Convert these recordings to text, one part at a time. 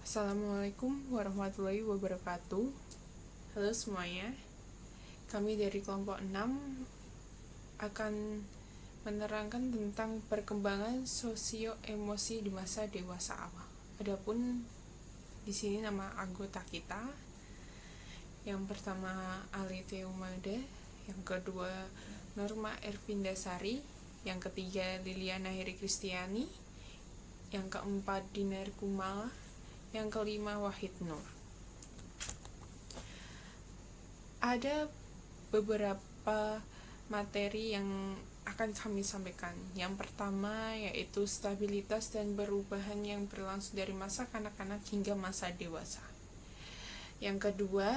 Assalamualaikum warahmatullahi wabarakatuh. Halo semuanya. Kami dari kelompok 6 akan menerangkan tentang perkembangan sosio-emosi di masa dewasa awal. Adapun di sini nama anggota kita. Yang pertama Ali Teumada, yang kedua Norma Ervindasari, yang ketiga Liliana Heri Kristiani, yang keempat Dinar Kumala, yang kelima Wahid Nur. Ada beberapa materi yang akan kami sampaikan. Yang pertama yaitu stabilitas dan perubahan yang berlangsung dari masa kanak-kanak hingga masa dewasa. Yang kedua,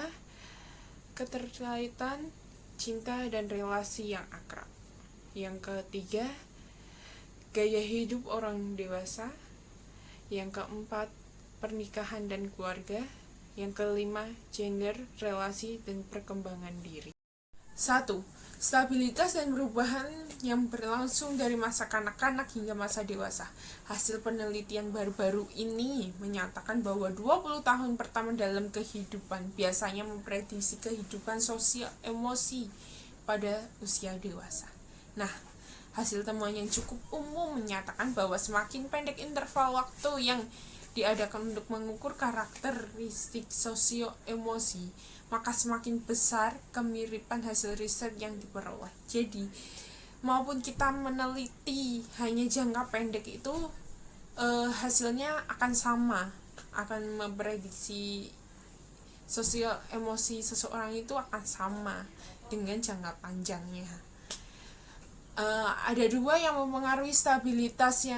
keterkaitan cinta dan relasi yang akrab. Yang ketiga, gaya hidup orang dewasa. Yang keempat, pernikahan dan keluarga. Yang kelima, gender, relasi, dan perkembangan diri. 1. Stabilitas dan perubahan yang berlangsung dari masa kanak-kanak hingga masa dewasa. Hasil penelitian baru-baru ini menyatakan bahwa 20 tahun pertama dalam kehidupan biasanya memprediksi kehidupan sosial emosi pada usia dewasa. Nah, hasil temuan yang cukup umum menyatakan bahwa semakin pendek interval waktu yang diadakan untuk mengukur karakteristik sosio-emosi, maka semakin besar kemiripan hasil riset yang diperoleh. Jadi, maupun kita meneliti hanya jangka pendek itu, hasilnya akan sama, akan memprediksi sosio-emosi seseorang itu akan sama dengan jangka panjangnya. Ada dua yang mempengaruhi stabilitas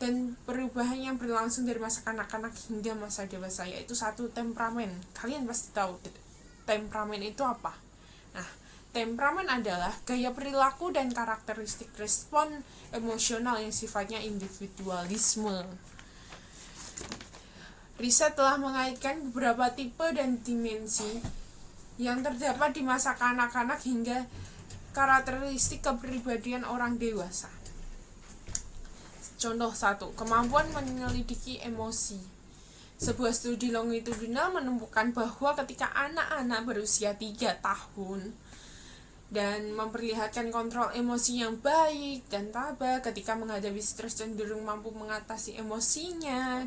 dan perubahan yang berlangsung dari masa kanak-kanak hingga masa dewasa, yaitu satu, temperamen. Kalian pasti tahu temperamen itu apa. Nah, temperamen adalah gaya perilaku dan karakteristik respon emosional yang sifatnya individualisme. Riset telah mengaitkan beberapa tipe dan dimensi yang terdapat di masa kanak-kanak hingga karakteristik kepribadian orang dewasa. Contoh 1, kemampuan menyelidiki emosi. Sebuah studi longitudinal menemukan bahwa ketika anak-anak berusia 3 tahun dan memperlihatkan kontrol emosi yang baik dan tabah ketika menghadapi stres, cenderung mampu mengatasi emosinya,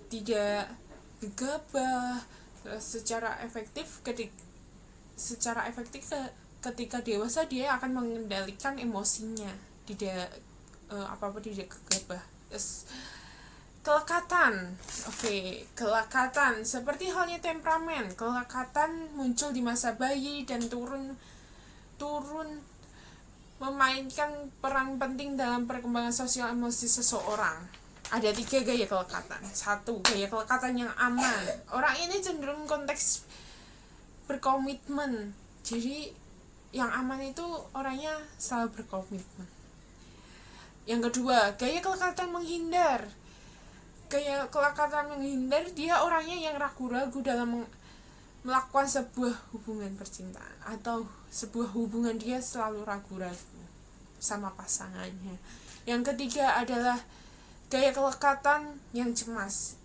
tidak gegabah secara efektif ketika dewasa dia akan mengendalikan emosinya, tidak gegabah. Kelekatan. Kelekatan seperti halnya temperamen. Kelekatan muncul di masa bayi dan turun memainkan peran penting dalam perkembangan sosial emosi seseorang. Ada 3 gaya kelekatan. 1. Gaya kelekatan yang aman. Orang ini cenderung konteks berkomitmen. Jadi yang aman itu orangnya selalu berkomitmen. Yang kedua, gaya kelekatan menghindar. Gaya kelekatan menghindar, dia orangnya yang ragu-ragu dalam melakukan sebuah hubungan percintaan, atau sebuah hubungan dia selalu ragu-ragu sama pasangannya. Yang ketiga adalah gaya kelekatan yang cemas.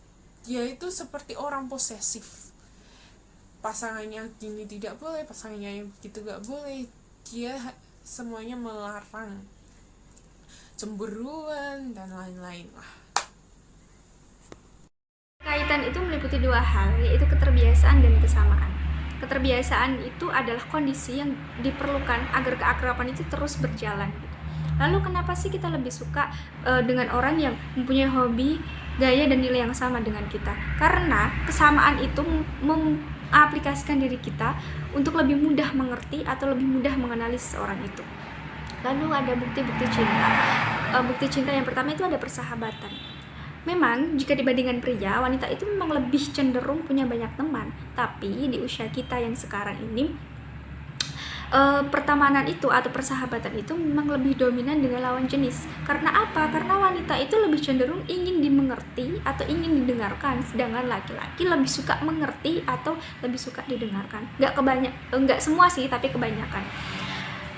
Dia itu seperti orang posesif. Pasangannya gini tidak boleh, pasangannya yang begitu gak boleh. Dia semuanya melarang, cemburuan dan lain-lain lah. Kaitan itu meliputi 2 hal, yaitu keterbiasaan dan kesamaan. Keterbiasaan itu adalah kondisi yang diperlukan agar keakraban itu terus berjalan. Lalu kenapa sih kita lebih suka dengan orang yang mempunyai hobi, gaya dan nilai yang sama dengan kita? Karena kesamaan itu mengaplikasikan diri kita untuk lebih mudah mengerti atau lebih mudah mengenali seseorang itu. Lalu ada bukti-bukti cinta. Bukti cinta yang pertama itu ada persahabatan. Memang jika dibandingkan pria, wanita itu memang lebih cenderung punya banyak teman. Tapi di usia kita yang sekarang ini, pertemanan itu atau persahabatan itu memang lebih dominan dengan lawan jenis. Karena apa? Karena wanita itu lebih cenderung ingin dimengerti atau ingin didengarkan, sedangkan laki-laki lebih suka mengerti atau lebih suka didengarkan. Nggak semua sih, tapi kebanyakan.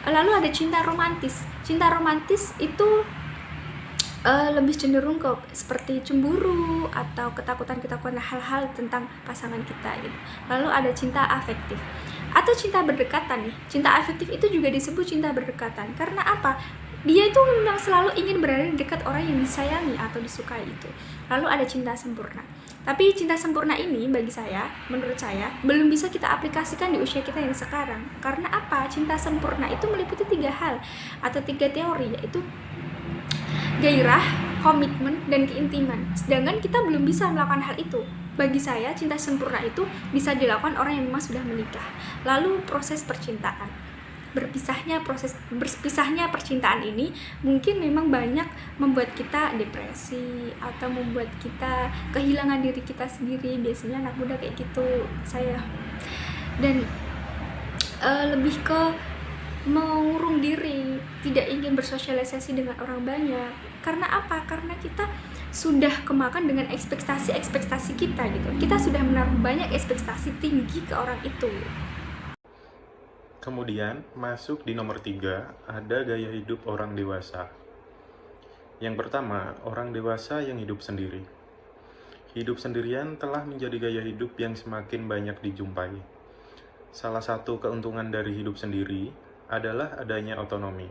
Lalu ada cinta romantis. Cinta romantis itu lebih cenderung ke seperti cemburu atau ketakutan-ketakutan hal-hal tentang pasangan kita gitu. Lalu ada cinta afektif atau cinta berdekatan nih. Cinta afektif itu juga disebut cinta berdekatan. Karena apa? Dia itu memang selalu ingin berada di dekat orang yang disayangi atau disukai itu. Lalu ada cinta sempurna. Tapi cinta sempurna ini bagi saya, menurut saya, belum bisa kita aplikasikan di usia kita yang sekarang. Karena apa? Cinta sempurna itu meliputi 3 hal atau 3 teori, yaitu gairah, komitmen, dan keintiman. Sedangkan kita belum bisa melakukan hal itu. Bagi saya, cinta sempurna itu bisa dilakukan orang yang memang sudah menikah. Lalu proses percintaan. Berpisahnya percintaan ini mungkin memang banyak membuat kita depresi atau membuat kita kehilangan diri kita sendiri. Biasanya anak muda kayak gitu saya. Dan lebih ke mengurung diri, tidak ingin bersosialisasi dengan orang banyak. Karena apa? Karena kita sudah kemakan dengan ekspektasi kita gitu. Kita sudah menaruh banyak ekspektasi tinggi ke orang itu. Kemudian masuk di nomor 3, ada gaya hidup orang dewasa. Yang pertama, orang dewasa yang hidup sendiri. Hidup sendirian telah menjadi gaya hidup yang semakin banyak dijumpai. Salah satu keuntungan dari hidup sendiri adalah adanya otonomi.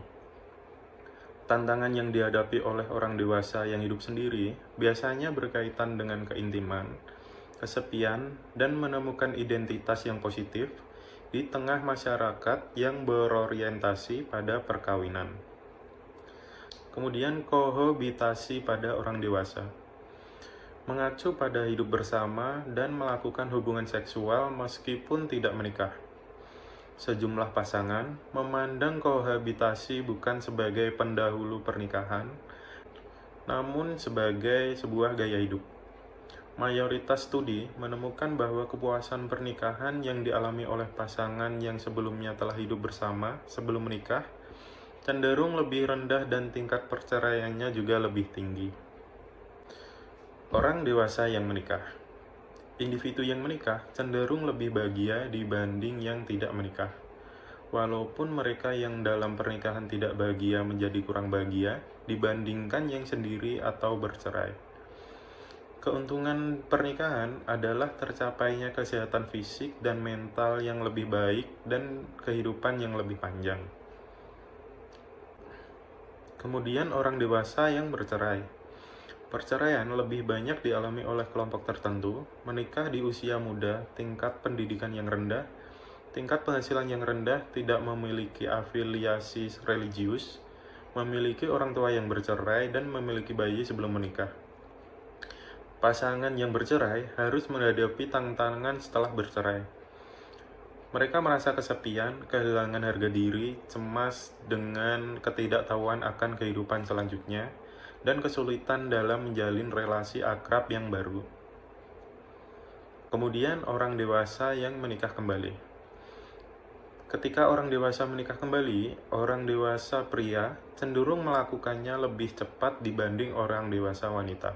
Tantangan yang dihadapi oleh orang dewasa yang hidup sendiri biasanya berkaitan dengan keintiman, kesepian, dan menemukan identitas yang positif di tengah masyarakat yang berorientasi pada perkawinan. Kemudian kohabitasi pada orang dewasa. Mengacu pada hidup bersama dan melakukan hubungan seksual meskipun tidak menikah. Sejumlah pasangan memandang kohabitasi bukan sebagai pendahulu pernikahan, namun sebagai sebuah gaya hidup. Mayoritas studi menemukan bahwa kepuasan pernikahan yang dialami oleh pasangan yang sebelumnya telah hidup bersama sebelum menikah cenderung lebih rendah dan tingkat perceraiannya juga lebih tinggi. Orang dewasa yang menikah. Individu yang menikah cenderung lebih bahagia dibanding yang tidak menikah. Walaupun mereka yang dalam pernikahan tidak bahagia menjadi kurang bahagia dibandingkan yang sendiri atau bercerai. Keuntungan pernikahan adalah tercapainya kesehatan fisik dan mental yang lebih baik dan kehidupan yang lebih panjang. Kemudian orang dewasa yang bercerai. Perceraian lebih banyak dialami oleh kelompok tertentu, menikah di usia muda, tingkat pendidikan yang rendah, tingkat penghasilan yang rendah, tidak memiliki afiliasi religius, memiliki orang tua yang bercerai, dan memiliki bayi sebelum menikah. Pasangan yang bercerai harus menghadapi tantangan setelah bercerai. Mereka merasa kesepian, kehilangan harga diri, cemas dengan ketidaktahuan akan kehidupan selanjutnya, dan kesulitan dalam menjalin relasi akrab yang baru. Kemudian orang dewasa yang menikah kembali. Ketika orang dewasa menikah kembali, orang dewasa pria cenderung melakukannya lebih cepat dibanding orang dewasa wanita.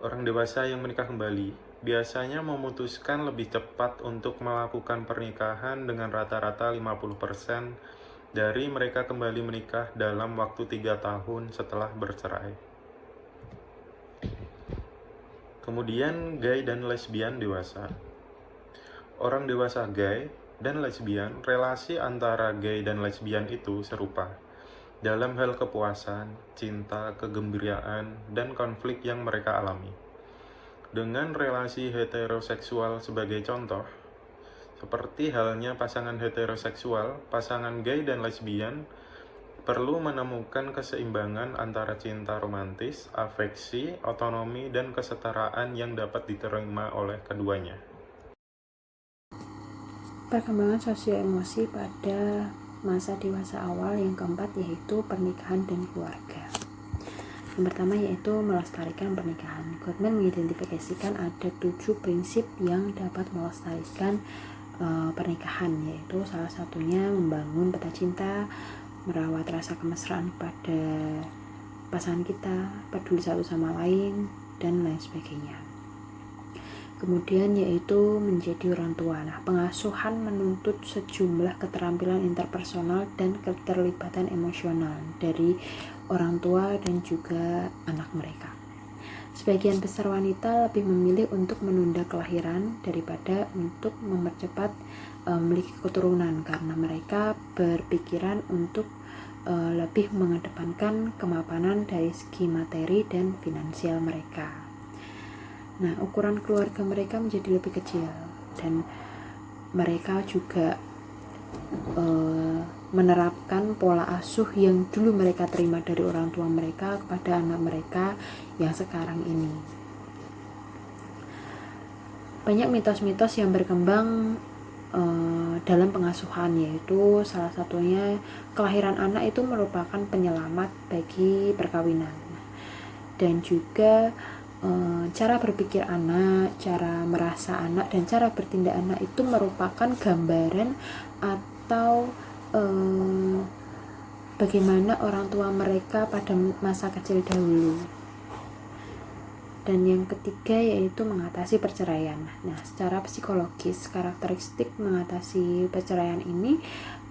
Orang dewasa yang menikah kembali biasanya memutuskan lebih cepat untuk melakukan pernikahan dengan rata-rata 50% dari mereka kembali menikah dalam waktu 3 tahun setelah bercerai. Kemudian gay dan lesbian dewasa. Orang dewasa gay dan lesbian, relasi antara gay dan lesbian itu serupa dalam hal kepuasan, cinta, kegembiraan, dan konflik yang mereka alami. Dengan relasi heteroseksual sebagai contoh, seperti halnya pasangan heteroseksual, pasangan gay dan lesbian perlu menemukan keseimbangan antara cinta romantis, afeksi, otonomi, dan kesetaraan yang dapat diterima oleh keduanya. Perkembangan sosio-emosi pada masa dewasa awal yang keempat yaitu pernikahan dan keluarga. Yang pertama yaitu melestarikan pernikahan. Gottman mengidentifikasikan ada 7 prinsip yang dapat melestarikan pernikahan, yaitu salah satunya membangun peta cinta, merawat rasa kemesraan pada pasangan kita, peduli satu sama lain, dan lain sebagainya. Kemudian yaitu menjadi orang tua. Nah, pengasuhan menuntut sejumlah keterampilan interpersonal dan keterlibatan emosional dari orang tua dan juga anak mereka. Sebagian besar wanita lebih memilih untuk menunda kelahiran daripada untuk mempercepat memiliki keturunan karena mereka berpikiran untuk lebih mengedepankan kemapanan dari segi materi dan finansial mereka. Nah, ukuran keluarga mereka menjadi lebih kecil dan mereka juga menerapkan pola asuh yang dulu mereka terima dari orang tua mereka kepada anak mereka yang sekarang ini. Banyak mitos-mitos yang berkembang dalam pengasuhan, yaitu salah satunya kelahiran anak itu merupakan penyelamat bagi perkawinan, dan juga cara berpikir anak, cara merasa anak, dan cara bertindak anak itu merupakan gambaran atau bagaimana orang tua mereka pada masa kecil dahulu. Dan yang ketiga yaitu mengatasi perceraian. Nah, secara psikologis, karakteristik mengatasi perceraian ini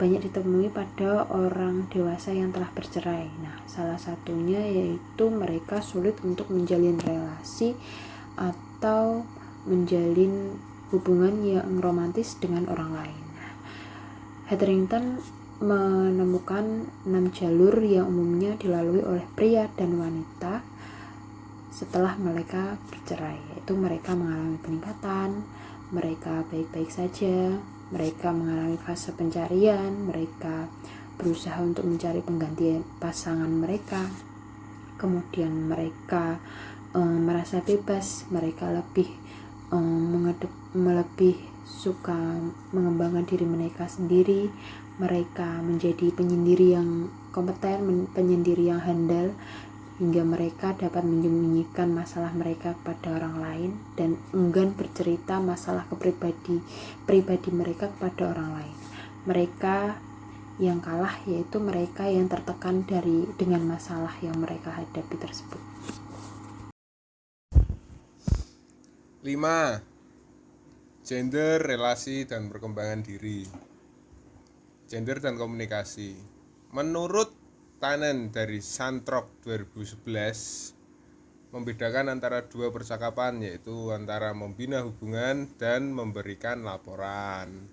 banyak ditemui pada orang dewasa yang telah bercerai. Nah, salah satunya yaitu mereka sulit untuk menjalin relasi atau menjalin hubungan yang romantis dengan orang lain. Hetherington menemukan 6 jalur yang umumnya dilalui oleh pria dan wanita setelah mereka bercerai, yaitu mereka mengalami peningkatan, mereka baik-baik saja, mereka mengalami fase pencarian, mereka berusaha untuk mencari pengganti pasangan mereka, kemudian mereka merasa bebas, mereka lebih suka mengembangkan diri mereka sendiri, mereka menjadi penyendiri yang kompeten, penyendiri yang handal, hingga mereka dapat menyembunyikan masalah mereka kepada orang lain dan enggan bercerita masalah pribadi mereka kepada orang lain. Mereka yang kalah yaitu mereka yang tertekan dengan masalah yang mereka hadapi tersebut. 5. Gender, relasi, dan perkembangan diri. Gender dan komunikasi. Menurut Tannen dari Santrok 2011 membedakan antara dua percakapan, yaitu antara membina hubungan dan memberikan laporan.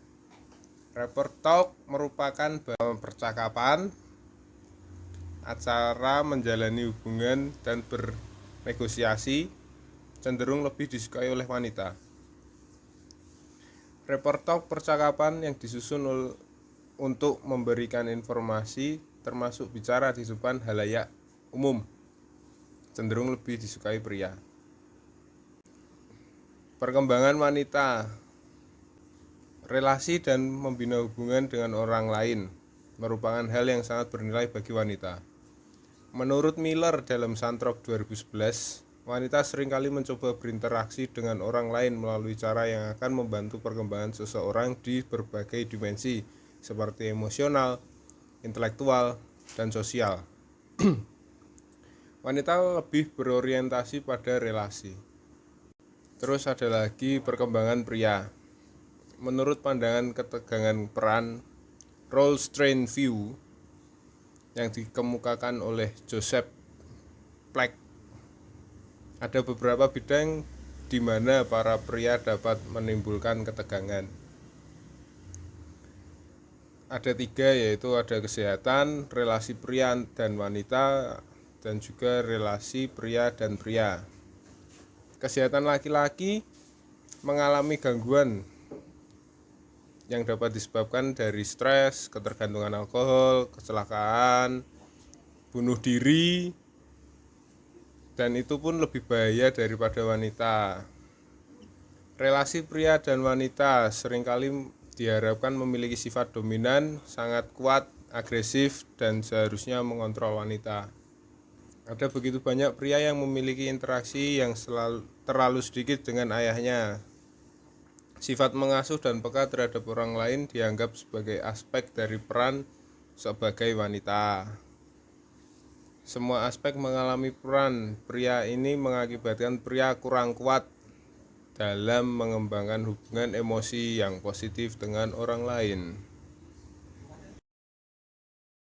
Rapport talk merupakan percakapan, acara menjalani hubungan dan bernegosiasi, cenderung lebih disukai oleh wanita. Rapport talk percakapan yang disusun untuk memberikan informasi termasuk bicara di depan halayak umum, cenderung lebih disukai pria. Perkembangan wanita. Relasi dan membina hubungan dengan orang lain merupakan hal yang sangat bernilai bagi wanita. Menurut Miller dalam Santrok 2011, wanita seringkali mencoba berinteraksi dengan orang lain melalui cara yang akan membantu perkembangan seseorang di berbagai dimensi seperti emosional, intelektual, dan sosial. Wanita lebih berorientasi pada relasi. Terus ada lagi perkembangan pria. Menurut pandangan ketegangan peran role strain view yang dikemukakan oleh Joseph Black, ada beberapa bidang di mana para pria dapat menimbulkan ketegangan. Ada 3, yaitu ada kesehatan, relasi pria dan wanita, dan juga relasi pria dan pria. Kesehatan laki-laki mengalami gangguan yang dapat disebabkan dari stres, ketergantungan alkohol, kecelakaan, bunuh diri, dan itu pun lebih bahaya daripada wanita. Relasi pria dan wanita seringkali diharapkan memiliki sifat dominan, sangat kuat, agresif, dan seharusnya mengontrol wanita. Ada begitu banyak pria yang memiliki interaksi yang terlalu sedikit dengan ayahnya. Sifat mengasuh dan peka terhadap orang lain dianggap sebagai aspek dari peran sebagai wanita. Semua aspek mengalami peran pria ini mengakibatkan pria kurang kuat dalam mengembangkan hubungan emosi yang positif dengan orang lain.